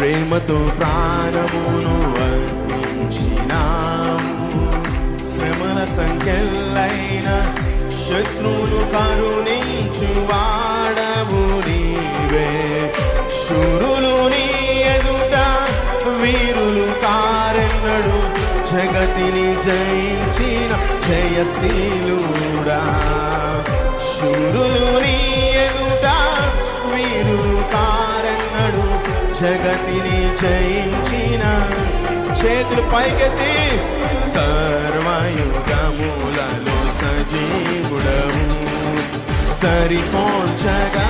ప్రేమతో ప్రాణమును అర్పించినావు. శ్రమల సంఖ్యలైన శత్రువులు కరుణించువాడవు నీవే. శూరులు నీ ఎదుట వీరులు కారెన్నడు, జగతిని జయించిన జయశీలుడా. శూరులు నీ ఎదుట వీరులు కారెన్నడు, జగతిని జయించిన. చేతులు పైకెత్తి సర్వయుగములలో సజీవుడవు, సరిపోల్చగా